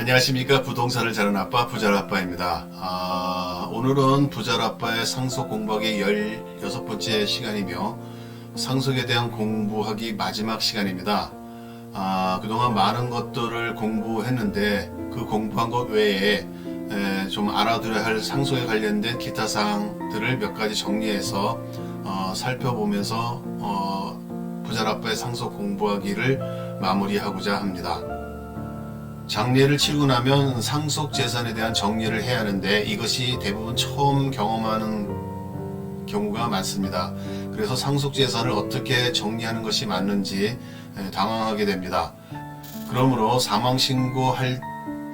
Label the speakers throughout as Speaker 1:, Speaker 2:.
Speaker 1: 안녕하십니까. 부동산을 잘하는 아빠 부자라빠입니다. 오늘은 부자라빠의 상속 공부하기 16번째 시간이며 상속에 대한 공부하기 마지막 시간입니다. 그동안 많은 것들을 공부했는데 그 공부한 것 외에 좀 알아둬야 할 상속에 관련된 기타 사항들을 몇 가지 정리해서 살펴보면서 부자라빠의 상속 공부하기를 마무리하고자 합니다. 장례를 치르고 나면 상속 재산에 대한 정리를 해야 하는데 이것이 대부분 처음 경험하는 경우가 많습니다. 그래서 상속 재산을 어떻게 정리하는 것이 맞는지 당황하게 됩니다. 그러므로 사망 신고할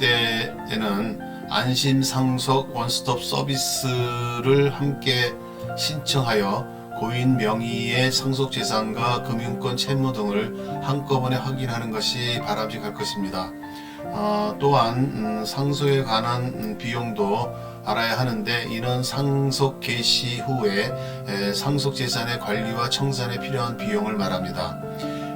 Speaker 1: 때에는 안심 상속 원스톱 서비스를 함께 신청하여 고인 명의의 상속 재산과 금융권 채무 등을 한꺼번에 확인하는 것이 바람직할 것입니다. 또한 상속에 관한 비용도 알아야 하는데 이는 상속 개시 후에 상속재산의 관리와 청산에 필요한 비용을 말합니다.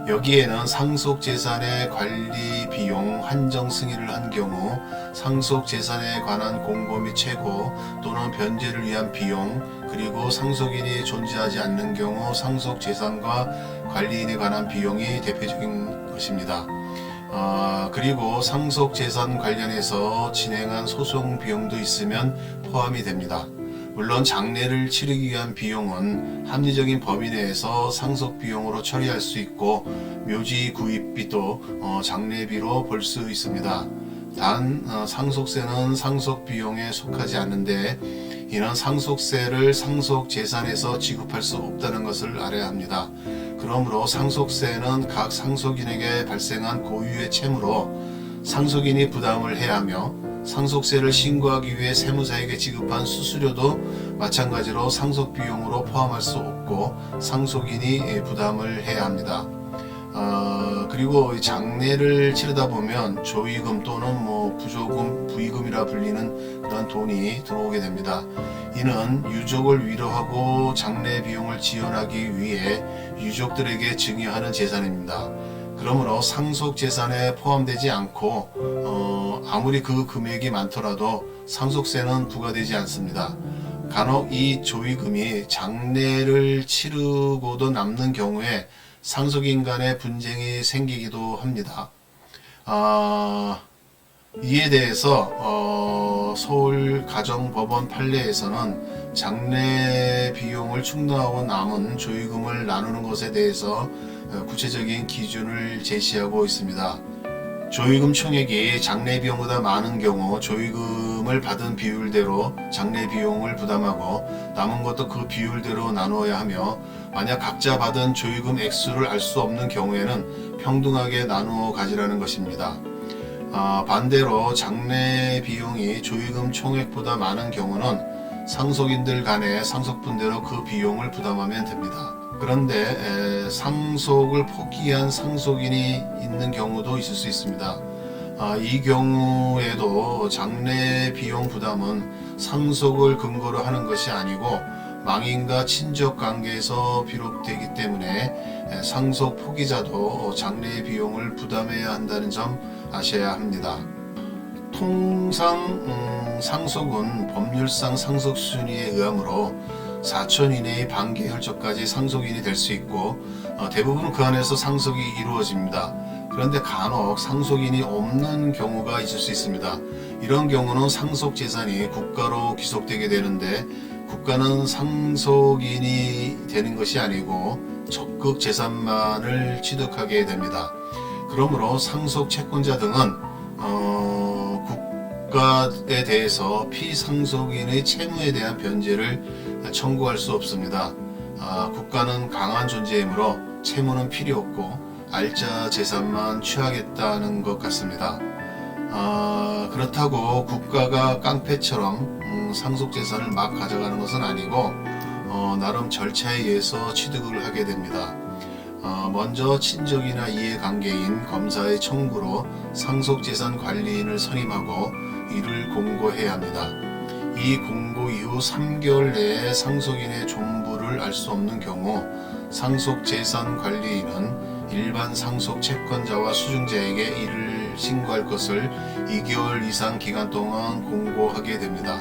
Speaker 1: 여기에는 상속재산의 관리 비용, 한정 승인을 한 경우 상속재산에 관한 공고 및 최고 또는 변제를 위한 비용, 그리고 상속인이 존재하지 않는 경우 상속재산과 관리인에 관한 비용이 대표적인 것입니다. 그리고 상속재산 관련해서 진행한 소송 비용도 있으면 포함이 됩니다. 물론 장례를 치르기 위한 비용은 합리적인 범위 내에서 상속 비용으로 처리할 수 있고 묘지 구입비도 장례비로 볼 수 있습니다. 단 상속세는 상속 비용에 속하지 않는데 이는 상속세를 상속재산에서 지급할 수 없다는 것을 알아야 합니다. 그러므로 상속세는 각 상속인에게 발생한 고유의 채무로 상속인이 부담을 해야 하며 상속세를 신고하기 위해 세무사에게 지급한 수수료도 마찬가지로 상속 비용으로 포함할 수 없고 상속인이 부담을 해야 합니다. 그리고 장례를 치르다 보면 조의금 또는 부조금, 부의금이라 불리는 그런 돈이 들어오게 됩니다. 이는 유족을 위로하고 장례 비용을 지원하기 위해 유족들에게 증여하는 재산입니다. 그러므로 상속 재산에 포함되지 않고 아무리 그 금액이 많더라도 상속세는 부과되지 않습니다. 간혹 이 조의금이 장례를 치르고도 남는 경우에 상속인 간의 분쟁이 생기기도 합니다. 이에 대해서 서울가정법원 판례에서는 장례 비용을 충당하고 남은 조의금을 나누는 것에 대해서 구체적인 기준을 제시하고 있습니다. 조의금 총액이 장례 비용보다 많은 경우 조의금을 받은 비율대로 장례 비용을 부담하고 남은 것도 그 비율대로 나누어야 하며 만약 각자 받은 조의금 액수를 알 수 없는 경우에는 평등하게 나누어 가지라는 것입니다. 반대로 장례 비용이 조의금 총액보다 많은 경우는 상속인들 간의 상속분대로 그 비용을 부담하면 됩니다. 그런데 상속을 포기한 상속인이 있는 경우도 있을 수 있습니다. 이 경우에도 장례 비용 부담은 상속을 근거로 하는 것이 아니고 망인과 친족 관계에서 비롯되기 때문에 상속 포기자도 장례 비용을 부담해야 한다는 점 아셔야 합니다. 통상 상속은 법률상 상속 순위에 의하므로 4천 이내의 반개 혈족까지 상속인이 될 수 있고 대부분 그 안에서 상속이 이루어집니다. 그런데 간혹 상속인이 없는 경우가 있을 수 있습니다. 이런 경우는 상속 재산이 국가로 귀속되게 되는데 국가는 상속인이 되는 것이 아니고 적극 재산만을 취득하게 됩니다. 그러므로 상속 채권자 등은 국가에 대해서 피상속인의 채무에 대한 변제를 청구할 수 없습니다. 국가는 강한 존재이므로 채무는 필요 없고 알짜 재산만 취하겠다는 것 같습니다. 그렇다고 국가가 깡패처럼 상속재산을 막 가져가는 것은 아니고 나름 절차에 의해서 취득을 하게 됩니다. 먼저 친족이나 이해관계인 검사의 청구로 상속재산 관리인을 선임하고 이를 공고해야 합니다. 이 공고 이후 3개월 내에 상속인의 존부를 알 수 없는 경우 상속재산 관리인은 일반 상속 채권자와 수증자에게 이를 신고할 것을 2개월 이상 기간 동안 공고하게 됩니다.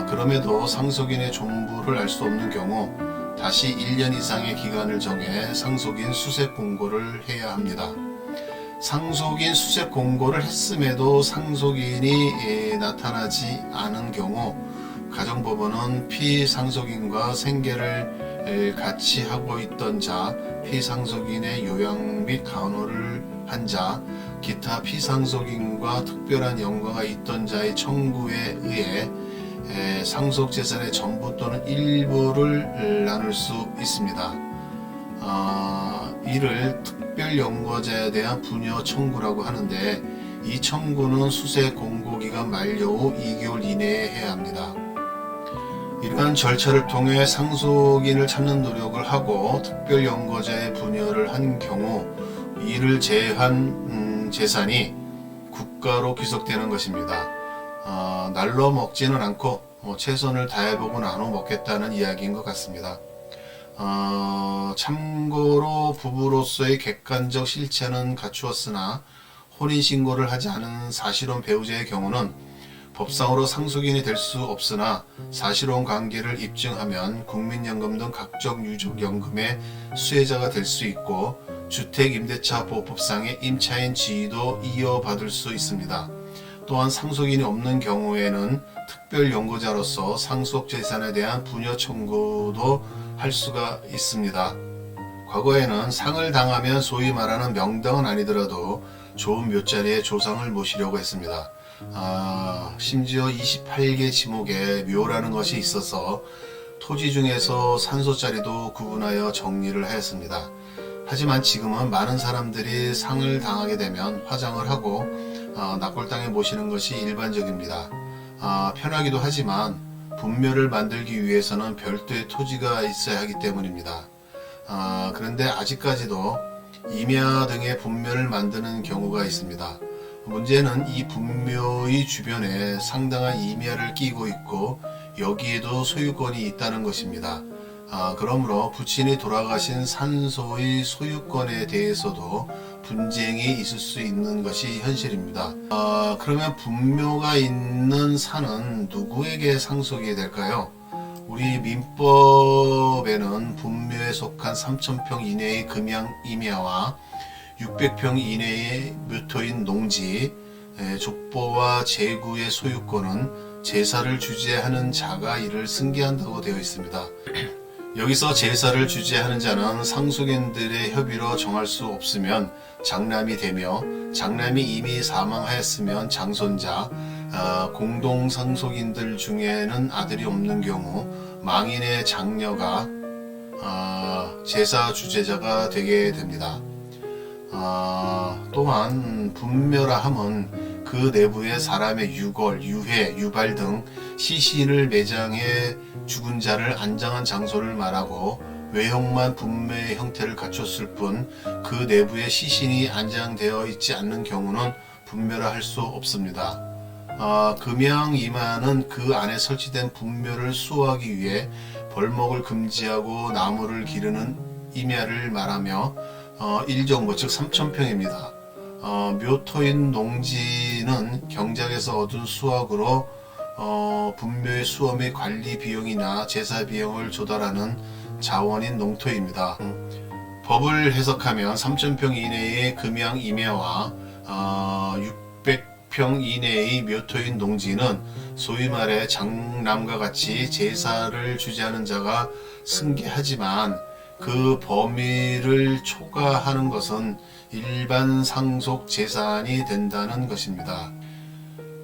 Speaker 1: 그럼에도 상속인의 존부를 알 수 없는 경우 다시 1년 이상의 기간을 정해 상속인 수색 공고를 해야 합니다. 상속인 수색 공고를 했음에도 상속인이 나타나지 않은 경우 가정법원은 피상속인과 생계를 같이 하고 있던 자, 피상속인의 요양 및 간호를 한 자, 기타 피상속인과 특별한 연관가 있던 자의 청구에 의해 상속재산의 전부 또는 일부를 나눌 수 있습니다. 이를 특별연고자에 대한 분여 청구라고 하는데, 이 청구는 수색 공고기간 만료 후 2개월 이내에 해야 합니다. 이러한 절차를 통해 상속인을 찾는 노력을 하고 특별연고자의 분여를 한 경우 이를 제외한 재산이 국가로 귀속되는 것입니다. 날로 먹지는 않고 최선을 다해보고 나눠 먹겠다는 이야기인 것 같습니다. 참고로 부부로서의 객관적 실체는 갖추었으나 혼인신고를 하지 않은 사실혼 배우자의 경우는 법상으로 상속인이 될 수 없으나 사실혼 관계를 입증하면 국민연금 등 각종 유족연금의 수혜자가 될 수 있고 주택임대차 보호법상의 임차인 지위도 이어받을 수 있습니다. 또한 상속인이 없는 경우에는 특별연고자로서 상속재산에 대한 분여 청구도 할 수가 있습니다. 과거에는 상을 당하면 소위 말하는 명당은 아니더라도 좋은 묘자리에 조상을 모시려고 했습니다. 심지어 28개 지목에 묘라는 것이 있어서 토지 중에서 산소자리도 구분하여 정리를 하였습니다. 하지만 지금은 많은 사람들이 상을 당하게 되면 화장을 하고 납골당에 모시는 것이 일반적입니다. 편하기도 하지만 분묘를 만들기 위해서는 별도의 토지가 있어야 하기 때문입니다. 그런데 아직까지도 임야 등의 분묘를 만드는 경우가 있습니다. 문제는 이 분묘의 주변에 상당한 임야를 끼고 있고 여기에도 소유권이 있다는 것입니다. 그러므로 부친이 돌아가신 산소의 소유권에 대해서도 분쟁이 있을 수 있는 것이 현실입니다. 그러면 분묘가 있는 산은 누구에게 상속이 될까요? 우리 민법에는 분묘에 속한 3,000평 이내의 금양 임야와 600평 이내의 묘토인 농지, 족보와 제구의 소유권은 제사를 주재하는 자가 이를 승계한다고 되어 있습니다. 여기서 제사를 주재하는 자는 상속인들의 협의로 정할 수 없으면 장남이 되며, 장남이 이미 사망하였으면 장손자, 공동상속인들 중에는 아들이 없는 경우 망인의 장녀가 제사 주재자가 되게 됩니다. 또한 분묘라 함은 그 내부에 사람의 유골, 유해, 유발 등 시신을 매장해 죽은 자를 안장한 장소를 말하고, 외형만 분묘의 형태를 갖췄을 뿐 그 내부에 시신이 안장되어 있지 않는 경우는 분묘라 할 수 없습니다. 금양 임야는 그 안에 설치된 분묘를 수호하기 위해 벌목을 금지하고 나무를 기르는 임야를 말하며 일정모 즉 3,000평입니다. 묘토인 농지는 경작에서 얻은 수확으로 분묘의 수호 및 관리 비용이나 제사 비용을 조달하는 자원인 농토입니다. 법을 해석하면 3,000평 이내의 금양 임야와 600평 이내의 묘토인 농지는 소위 말해 장남과 같이 제사를 주재하는 자가 승계하지만 그 범위를 초과하는 것은 일반 상속 재산이 된다는 것입니다.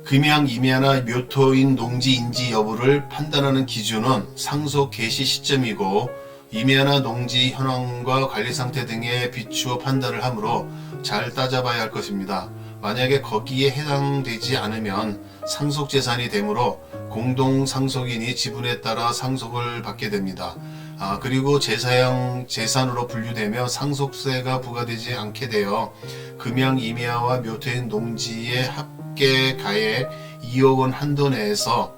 Speaker 1: 금양 임야나 묘토인 농지인지 여부를 판단하는 기준은 상속 개시 시점이고 임야나 농지 현황과 관리 상태 등에 비추어 판단을 하므로 잘 따져봐야 할 것입니다. 만약에 거기에 해당되지 않으면 상속 재산이 되므로 공동 상속인이 지분에 따라 상속을 받게 됩니다. 그리고 제사형 재산으로 분류되며 상속세가 부과되지 않게 되어 금양 임야와 묘토인 농지의 합계 가액 2억 원 한도 내에서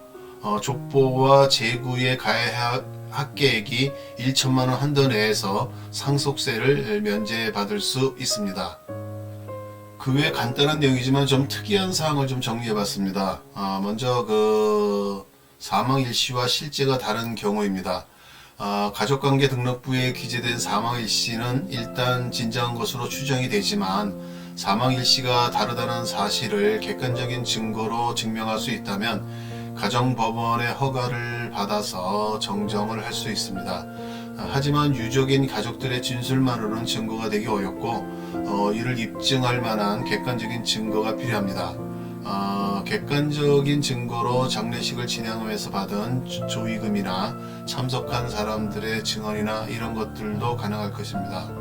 Speaker 1: 족보와 제구의 가액 합계액이 1천만 원 한도 내에서 상속세를 면제받을 수 있습니다. 그 외 간단한 내용이지만 좀 특이한 사항을 좀 정리해 봤습니다. 먼저 그 사망일시와 실제가 다른 경우입니다. 가족관계 등록부에 기재된 사망일시는 일단 진정한 것으로 추정이 되지만 사망일시가 다르다는 사실을 객관적인 증거로 증명할 수 있다면 가정법원의 허가를 받아서 정정을 할 수 있습니다. 하지만 유족인 가족들의 진술만으로는 증거가 되기 어렵고 이를 입증할 만한 객관적인 증거가 필요합니다. 객관적인 증거로 장례식을 진행하면서 받은 조의금이나 참석한 사람들의 증언이나 이런 것들도 가능할 것입니다.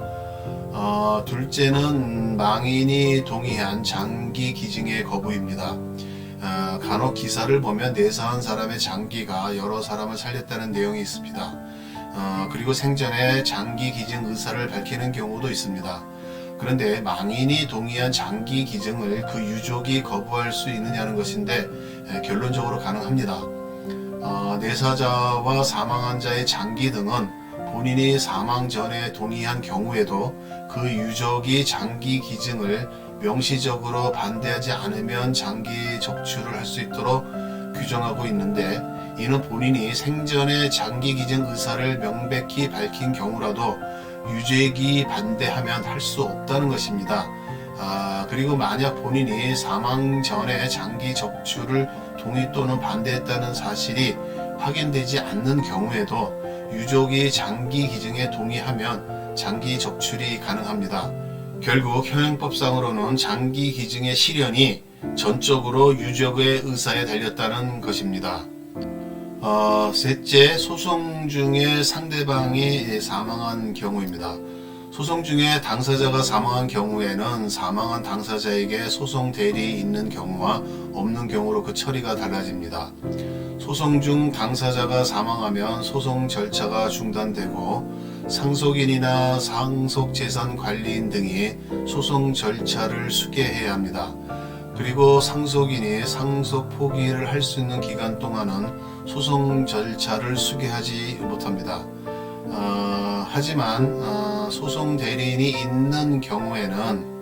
Speaker 1: 둘째는 망인이 동의한 장기 기증의 거부입니다. 간혹 기사를 보면 내사한 사람의 장기가 여러 사람을 살렸다는 내용이 있습니다. 그리고 생전에 장기 기증 의사를 밝히는 경우도 있습니다. 그런데 망인이 동의한 장기 기증을 그 유족이 거부할 수 있느냐는 것인데 결론적으로 가능합니다. 내사자와 사망한 자의 장기 등은 본인이 사망 전에 동의한 경우에도 그 유족이 장기 기증을 명시적으로 반대하지 않으면 장기 적출을 할 수 있도록 규정하고 있는데, 이는 본인이 생전에 장기 기증 의사를 명백히 밝힌 경우라도 유족이 반대하면 할 수 없다는 것입니다. 그리고 만약 본인이 사망 전에 장기 적출을 동의 또는 반대했다는 사실이 확인되지 않는 경우에도 유족이 장기 기증에 동의하면 장기 적출이 가능합니다. 결국 현행법상으로는 장기 기증의 실현이 전적으로 유족의 의사에 달렸다는 것입니다. 셋째, 소송 중에 상대방이 사망한 경우입니다. 소송 중에 당사자가 사망한 경우에는 사망한 당사자에게 소송 대리인이 있는 경우와 없는 경우로 그 처리가 달라집니다. 소송 중 당사자가 사망하면 소송 절차가 중단되고 상속인이나 상속재산관리인 등이 소송 절차를 수개해야 합니다. 그리고 상속인이 상속 포기를 할 수 있는 기간 동안은 소송 절차를 수개하지 못합니다. 하지만 소송 대리인이 있는 경우에는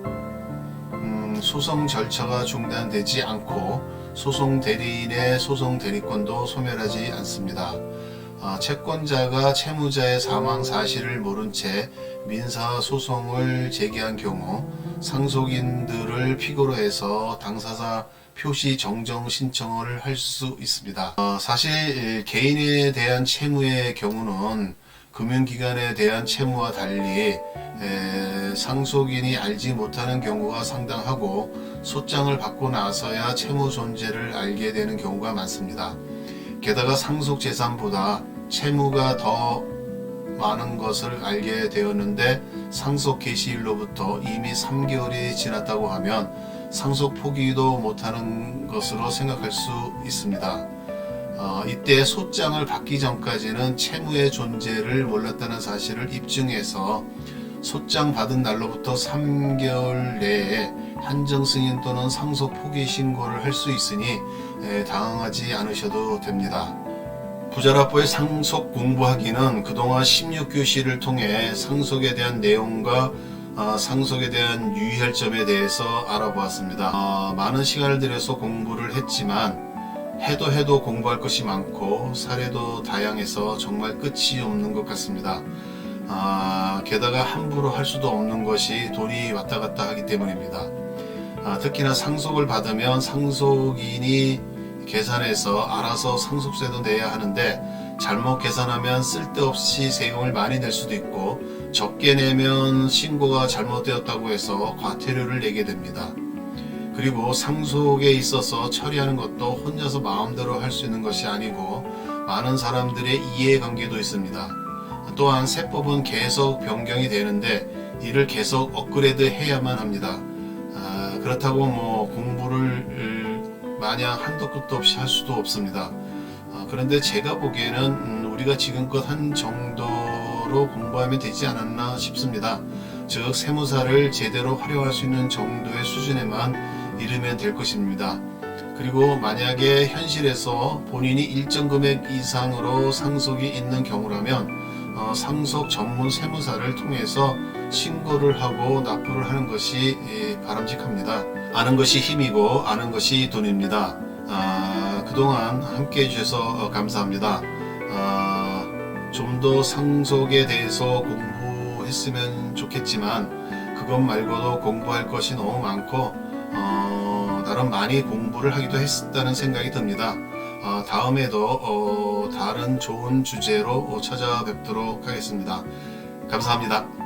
Speaker 1: 소송 절차가 중단되지 않고 소송 대리인의 소송 대리권도 소멸하지 않습니다. 채권자가 채무자의 사망 사실을 모른 채 민사 소송을 제기한 경우 상속인들을 피고로 해서 당사자 표시 정정 신청을 할 수 있습니다. 사실 개인에 대한 채무의 경우는 금융기관에 대한 채무와 달리 상속인이 알지 못하는 경우가 상당하고 소장을 받고 나서야 채무 존재를 알게 되는 경우가 많습니다. 게다가 상속재산보다 채무가 더 많은 것을 알게 되었는데 상속 개시일로부터 이미 3개월이 지났다고 하면 상속 포기도 못하는 것으로 생각할 수 있습니다. 이때 소장을 받기 전까지는 채무의 존재를 몰랐다는 사실을 입증해서 소장 받은 날로부터 3개월 내에 한정승인 또는 상속 포기 신고를 할 수 있으니 당황하지 않으셔도 됩니다. 부자랍법의 상속 공부하기는 그동안 16교시를 통해 상속에 대한 내용과 상속에 대한 유의할 점에 대해서 알아보았습니다. 많은 시간을 들여서 공부를 했지만 해도 공부할 것이 많고 사례도 다양해서 정말 끝이 없는 것 같습니다. 게다가 함부로 할 수도 없는 것이 돈이 왔다 갔다 하기 때문입니다. 특히나 상속을 받으면 상속인이 계산해서 알아서 상속세도 내야 하는데 잘못 계산하면 쓸데없이 세금을 많이 낼 수도 있고 적게 내면 신고가 잘못되었다고 해서 과태료를 내게 됩니다. 그리고 상속에 있어서 처리하는 것도 혼자서 마음대로 할 수 있는 것이 아니고 많은 사람들의 이해관계도 있습니다. 또한 세법은 계속 변경이 되는데 이를 계속 업그레이드 해야만 합니다. 그렇다고 공부를 마냥 한도 끝도 없이 할 수도 없습니다. 그런데 제가 보기에는 우리가 지금껏 한 정도로 공부하면 되지 않았나 싶습니다. 즉 세무사를 제대로 활용할 수 있는 정도의 수준에만 이르면 될 것입니다. 그리고 만약에 현실에서 본인이 일정 금액 이상으로 상속이 있는 경우라면 상속 전문 세무사를 통해서 신고를 하고 납부를 하는 것이 바람직합니다. 아는 것이 힘이고 아는 것이 돈입니다. 그동안 함께 해주셔서 감사합니다. 좀 더 상속에 대해서 공부했으면 좋겠지만 그것 말고도 공부할 것이 너무 많고 나름 많이 공부를 하기도 했다는 생각이 듭니다. 다음에도 다른 좋은 주제로 찾아뵙도록 하겠습니다. 감사합니다.